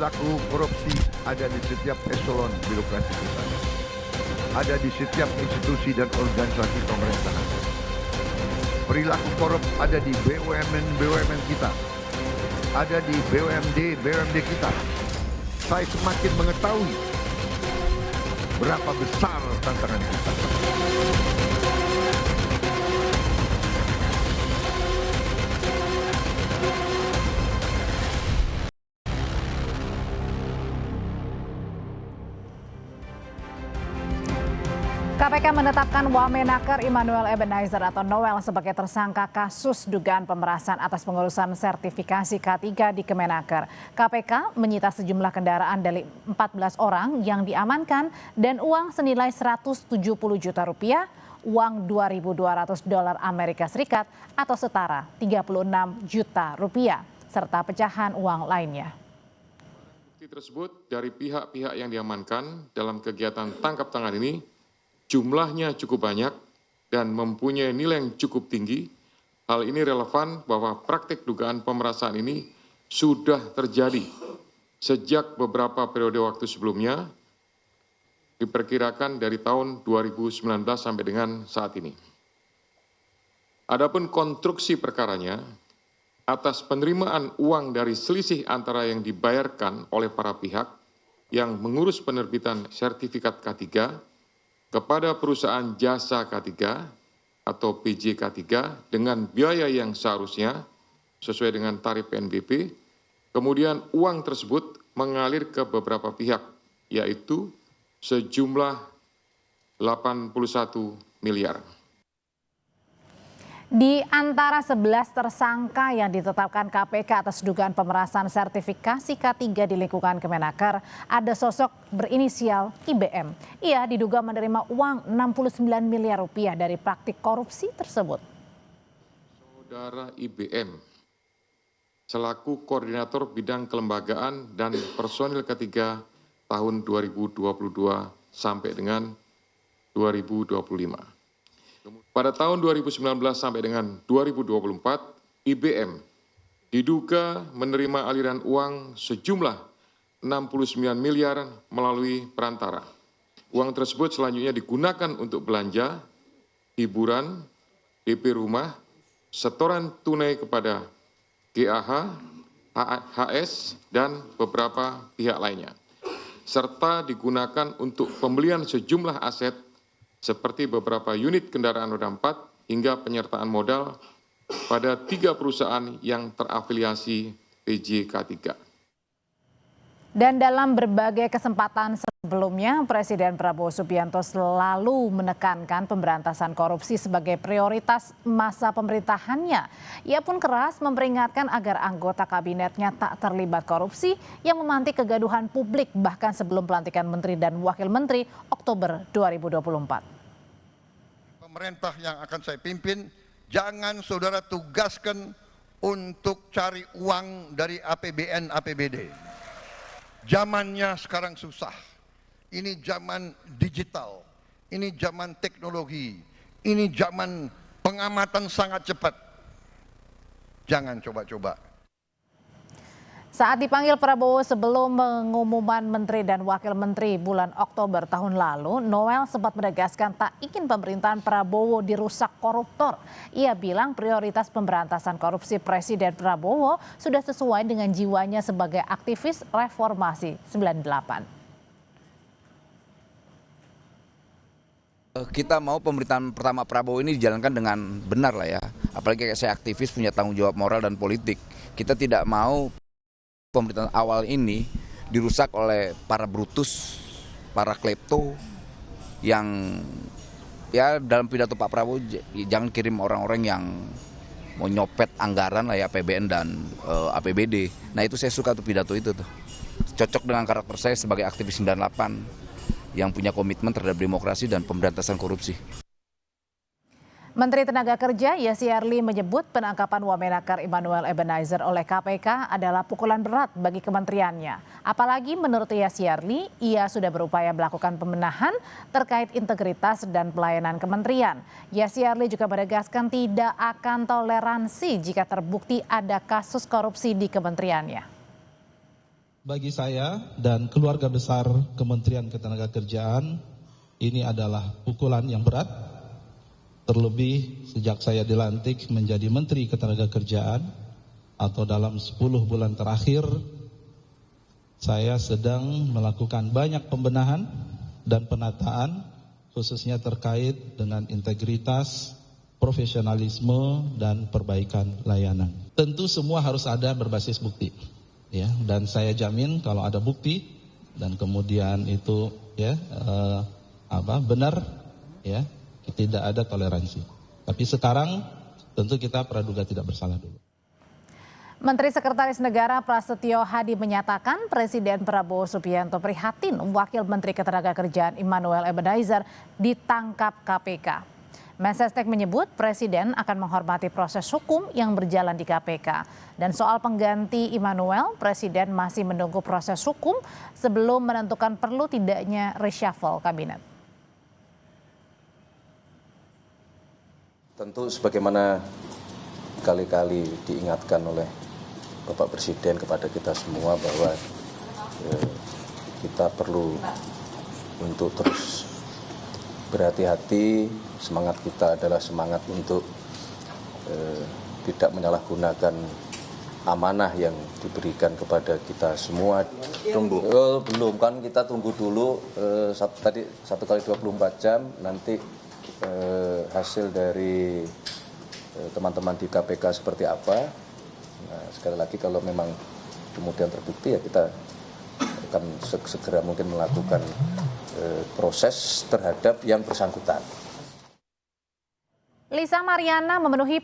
Perilaku korupsi ada di setiap eselon birokrasi kita. Ada di setiap institusi dan organisasi pemerintahan. Perilaku korup ada di BUMN kita. Ada di BUMD kita. Saya semakin mengetahui berapa besar tantangan kita. KPK menetapkan Wamenaker Immanuel Ebenezer atau Noel sebagai tersangka kasus dugaan pemerasan atas pengurusan sertifikasi K3 di Kemenaker. KPK menyita sejumlah kendaraan dari 14 orang yang diamankan dan uang senilai 170 juta rupiah, uang 2.200 dolar Amerika Serikat atau setara 36 juta rupiah, serta pecahan uang lainnya. Bukti tersebut dari pihak-pihak yang diamankan dalam kegiatan tangkap tangan ini jumlahnya cukup banyak dan mempunyai nilai yang cukup tinggi. Hal ini relevan bahwa praktik dugaan pemerasan ini sudah terjadi sejak beberapa periode waktu sebelumnya, diperkirakan dari tahun 2019 sampai dengan saat ini. Adapun konstruksi perkaranya, atas penerimaan uang dari selisih antara yang dibayarkan oleh para pihak yang mengurus penerbitan sertifikat K3 kepada perusahaan jasa K3 atau PJK3 dengan biaya yang seharusnya sesuai dengan tarif PNBP, kemudian uang tersebut mengalir ke beberapa pihak, yaitu sejumlah 81 miliar. Di antara 11 tersangka yang ditetapkan KPK atas dugaan pemerasan sertifikasi K3 di lingkungan Kemenaker, ada sosok berinisial IBM. Ia diduga menerima uang 69 miliar rupiah dari praktik korupsi tersebut. Saudara IBM, selaku Koordinator Bidang Kelembagaan dan Personil K3 tahun 2022 sampai dengan 2025. Pada tahun 2019 sampai dengan 2024, IBM diduga menerima aliran uang sejumlah 69 miliar melalui perantara. Uang tersebut selanjutnya digunakan untuk belanja, hiburan, DP rumah, setoran tunai kepada GAH, HS, dan beberapa pihak lainnya, serta digunakan untuk pembelian sejumlah aset seperti beberapa unit kendaraan roda 4 hingga penyertaan modal pada 3 perusahaan yang terafiliasi PJK3. Dan dalam berbagai kesempatan sebelumnya, Presiden Prabowo Subianto selalu menekankan pemberantasan korupsi sebagai prioritas masa pemerintahannya. Ia pun keras memperingatkan agar anggota kabinetnya tak terlibat korupsi yang memantik kegaduhan publik bahkan sebelum pelantikan menteri dan wakil menteri Oktober 2024. Pemerintah yang akan saya pimpin, jangan saudara tugaskan untuk cari uang dari APBN, APBD. Zamannya sekarang susah. Ini zaman digital, ini zaman teknologi, ini zaman pengamatan sangat cepat. Jangan coba-coba. Saat dipanggil Prabowo sebelum pengumuman menteri dan wakil menteri bulan Oktober tahun lalu, Noel sempat menegaskan tak ingin pemerintahan Prabowo dirusak koruptor. Ia bilang prioritas pemberantasan korupsi Presiden Prabowo sudah sesuai dengan jiwanya sebagai aktivis reformasi 98. Kita mau pemerintahan pertama Prabowo ini dijalankan dengan benar lah ya. Apalagi kayak saya aktivis punya tanggung jawab moral dan politik. Kita tidak mau pemerintahan awal ini dirusak oleh para brutus, para klepto yang ya dalam pidato Pak Prabowo jangan kirim orang-orang yang mau nyopet anggaran lah ya APBN dan APBD. Nah itu saya suka tuh pidato itu tuh. Cocok dengan karakter saya sebagai aktivis 98 yang punya komitmen terhadap demokrasi dan pemberantasan korupsi. Menteri Tenaga Kerja Yassi Arli menyebut penangkapan Wamenaker Immanuel Ebenezer oleh KPK adalah pukulan berat bagi kementeriannya. Apalagi menurut Yassi Arli, ia sudah berupaya melakukan pembenahan terkait integritas dan pelayanan kementerian. Yassi Arli juga menegaskan tidak akan toleransi jika terbukti ada kasus korupsi di kementeriannya. Bagi saya dan keluarga besar Kementerian Ketenagakerjaan, ini adalah pukulan yang berat. Terlebih sejak saya dilantik menjadi Menteri Ketenagakerjaan atau dalam 10 bulan terakhir, saya sedang melakukan banyak pembenahan dan penataan, khususnya terkait dengan integritas, profesionalisme, dan perbaikan layanan. Tentu semua harus ada berbasis bukti. Ya, dan saya jamin kalau ada bukti dan kemudian itu benar, ya, tidak ada toleransi. Tapi sekarang tentu kita praduga tidak bersalah dulu. Menteri Sekretaris Negara Prasetyo Hadi menyatakan Presiden Prabowo Subianto prihatin Wakil Menteri Ketenagakerjaan Immanuel Ebenezer ditangkap KPK. Mensesnek menyebut Presiden akan menghormati proses hukum yang berjalan di KPK. Dan soal pengganti Immanuel, Presiden masih menunggu proses hukum sebelum menentukan perlu tidaknya reshuffle kabinet. Tentu sebagaimana kali-kali diingatkan oleh Bapak Presiden kepada kita semua bahwa kita perlu untuk terus berhati-hati. Semangat kita adalah semangat untuk tidak menyalahgunakan amanah yang diberikan kepada kita semua. Tunggu. Belum, kan kita tunggu dulu tadi 1 kali 24 jam nanti hasil dari teman-teman di KPK seperti apa. Nah, sekali lagi kalau memang kemudian terbukti ya kita akan segera mungkin melakukan proses terhadap yang bersangkutan. Lisa Mariana memenuhi